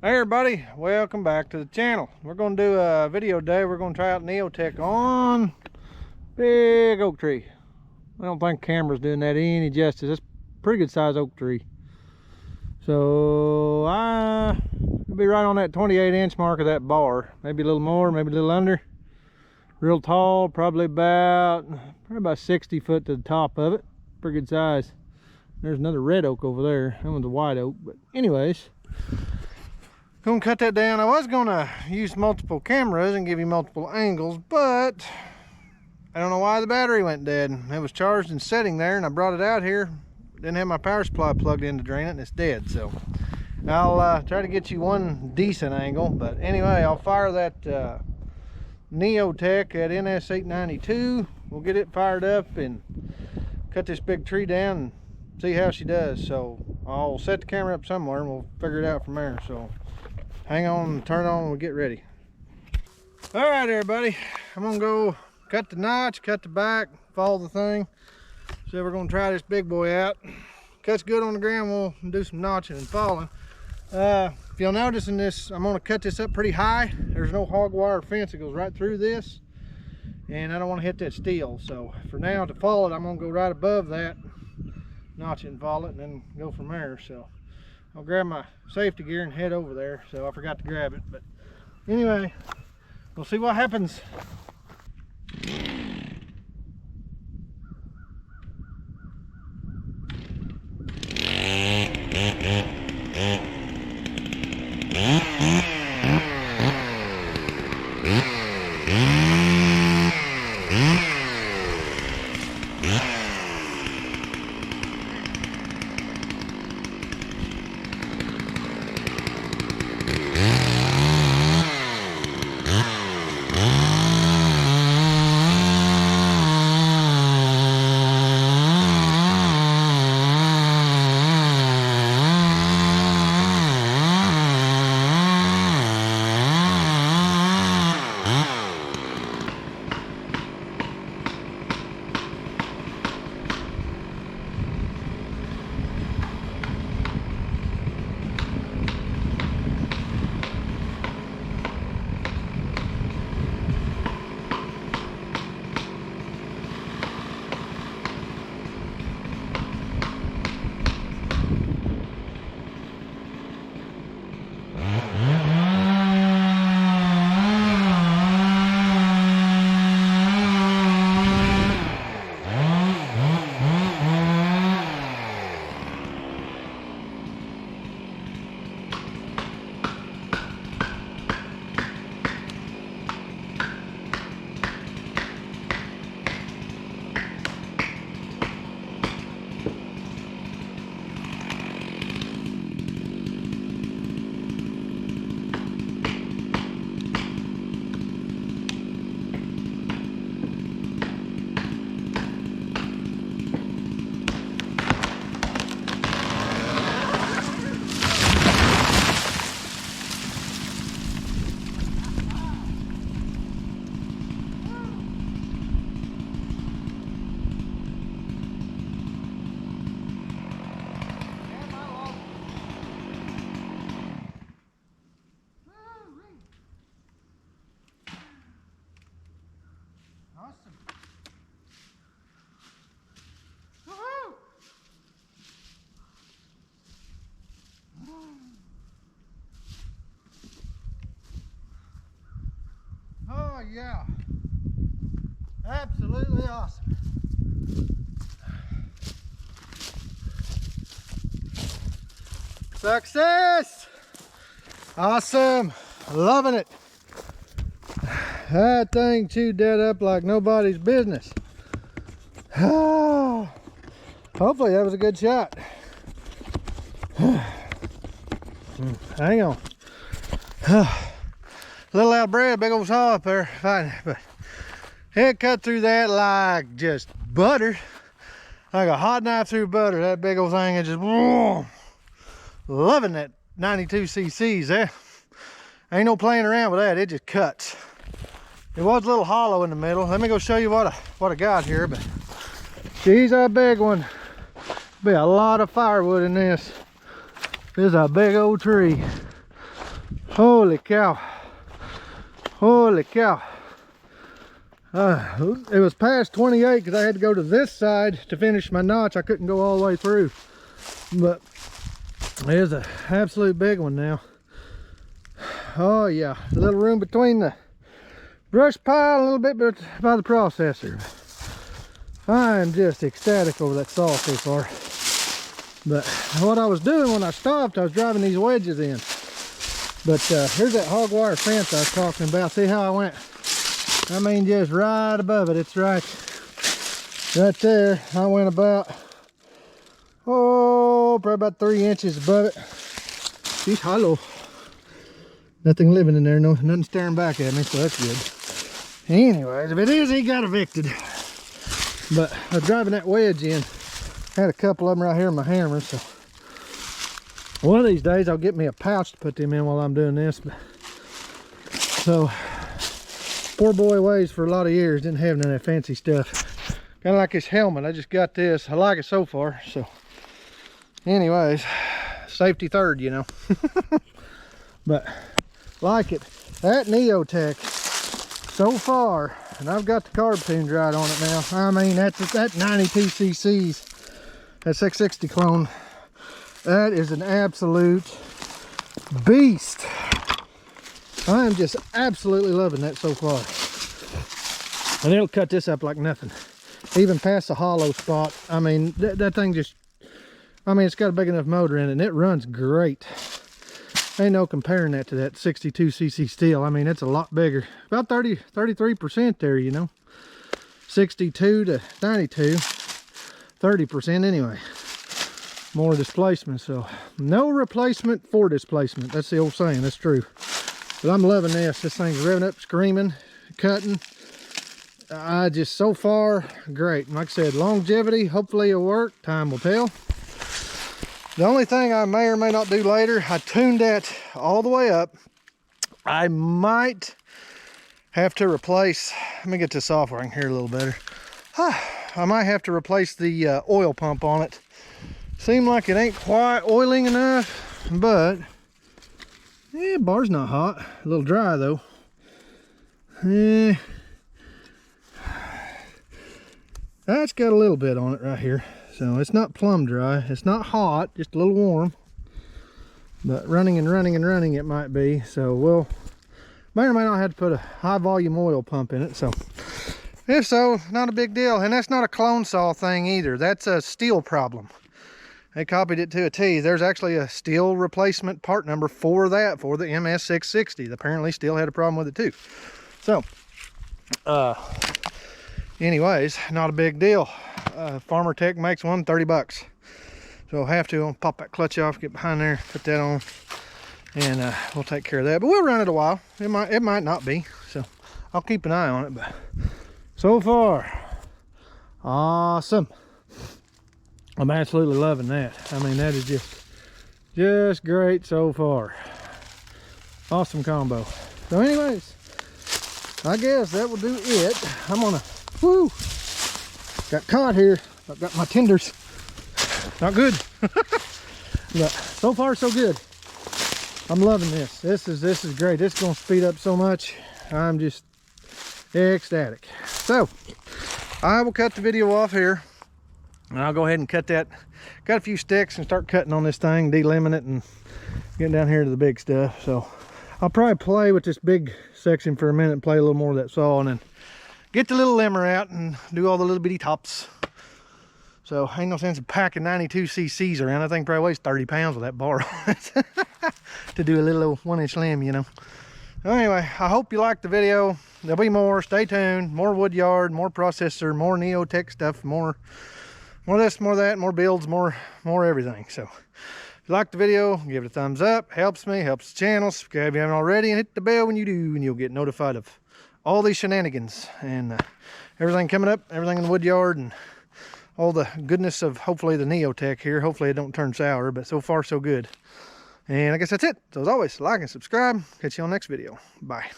Hey everybody, welcome back to the channel. We're going to do a video today. We're going to try out neotec on big oak tree. I don't think the camera's doing that any justice. That's a pretty good size oak tree. So I'll be right on that 28-inch mark of that bar. Maybe a little more, maybe a little under. Real tall, probably about 60 foot to the top of it. Pretty good size. There's another red oak over there. That one's a white oak, but anyways. Gonna cut that down. I was gonna use multiple cameras and give you multiple angles, but I don't know why the battery went dead. It was charged and sitting there, and I brought it out here. Didn't have my power supply plugged in to drain it, and it's dead. So I'll try to get you one decent angle. But anyway, I'll fire that neotec at ns892. We'll get it fired up and cut this big tree down and see how she does. So I'll set the camera up somewhere and we'll figure it out from there. So hang on and turn it on when we get ready. All right, everybody. I'm gonna go cut the notch, cut the back, follow the thing. So we're gonna try this big boy out. Cuts good on the ground, we'll do some notching and falling. If you'll notice in this, I'm gonna cut this up pretty high. There's no hog wire fence that goes right through this. And I don't wanna hit that steel. So for now, to fall it, I'm gonna go right above that, notch it and fall it, and then go from there. So I'll grab my safety gear and head over there. So I forgot to grab it, but anyway, we'll see what happens. Oh yeah, absolutely awesome. Success! Awesome, loving it. That thing chewed that up like nobody's business. Hopefully that was a good shot. Hang on. Little out of bread, big old saw up there fighting it, but it cut through that like just butter, like a hot knife through butter. That big old thing is just loving that 92 cc's there. Ain't no playing around with that. It just cuts. It was a little hollow in the middle. Let me go show you what I got here. But she's a big one. Be a lot of firewood in this. This is a big old tree. Holy cow. Holy cow. It was past 28 because I had to go to this side to finish my notch. I couldn't go all the way through. But there's an absolute big one now. Oh yeah, a little room between the brush pile, a little bit by the processor. I am just ecstatic over that saw so far. But what I was doing when I stopped, I was driving these wedges in. But here's that hog wire fence I was talking about. See how I went? I mean, just right above it. It's right there. I went about, probably about 3 inches above it. She's hollow. Nothing living in there, nothing staring back at me, so that's good. Anyways, if it is, he got evicted. But I was driving that wedge in. Had a couple of them right here in my hammer, so one of these days I'll get me a pouch to put them in while I'm doing this. But, so poor boy weighs for a lot of years, didn't have none of that fancy stuff. Kind of like his helmet. I just got this. I like it so far. So anyways, safety third, you know. But like it. That neotec so far, and I've got the carb tuned right on it now. I mean, that 92 cc's, that 660 clone, that is an absolute beast. I am just absolutely loving that so far. And it'll cut this up like nothing. Even past the hollow spot. I mean, that thing just, I mean, it's got a big enough motor in it and it runs great. Ain't no comparing that to that 62 cc stihl. I mean, it's a lot bigger. About 33% there, you know. 62 to 92. 30% anyway. More displacement, so no replacement for displacement. That's the old saying. That's true. But I'm loving this. This thing's revving up, screaming, cutting. Just so far, great. And like I said, longevity, hopefully it'll work. Time will tell. The only thing I may or may not do later, I tuned that all the way up. I might have to replace, let me get this off where I can hear a little better. I might have to replace the oil pump on it. Seemed like it ain't quite oiling enough, but yeah, bar's not hot. A little dry though. That's got a little bit on it right here. So it's not plumb dry. It's not hot, just a little warm. But running and running and running it might be. So we'll may or may not have to put a high volume oil pump in it. So if so, not a big deal. And that's not a clone saw thing either. That's a stihl problem. They copied it to a T. There's actually a stihl replacement part number for that, for the ns892. Apparently stihl had a problem with it too. So anyways, not a big deal. Farmer Tech makes one, 30 bucks. So I'll have to pop that clutch off, get behind there, put that on, and we'll take care of that. But we'll run it a while. It might not be. So I'll keep an eye on it. But so far, awesome. I'm absolutely loving that. I mean, that is just great so far. Awesome combo. So anyways, I guess that will do it. I'm gonna, got caught here. I've got my tenders. Not good. But so far so good. I'm loving this. This is great. It's gonna speed up so much. I'm just ecstatic. So I will cut the video off here. And I'll go ahead and cut that. Got a few sticks and start cutting on this thing, delimiting it and getting down here to the big stuff. So I'll probably play with this big section for a minute and play a little more of that saw and then get the little limmer out and do all the little bitty tops. So ain't no sense of packing 92 cc's around. I think probably weighs 30 pounds with that bar on it to do a little 1-inch limb, you know. Anyway, I hope you liked the video. There'll be more. Stay tuned. More wood yard, more processor, more neotec stuff, more this, more that, more builds, more everything. So if you liked the video, give it a thumbs up. Helps me, helps the channel. Subscribe if you haven't already, and hit the bell when you do, and you'll get notified of all these shenanigans and everything coming up, everything in the wood yard, and all the goodness of hopefully the neotec here. Hopefully it don't turn sour, but so far so good. And I guess that's it. So as always, like and subscribe. Catch you on the next video. Bye.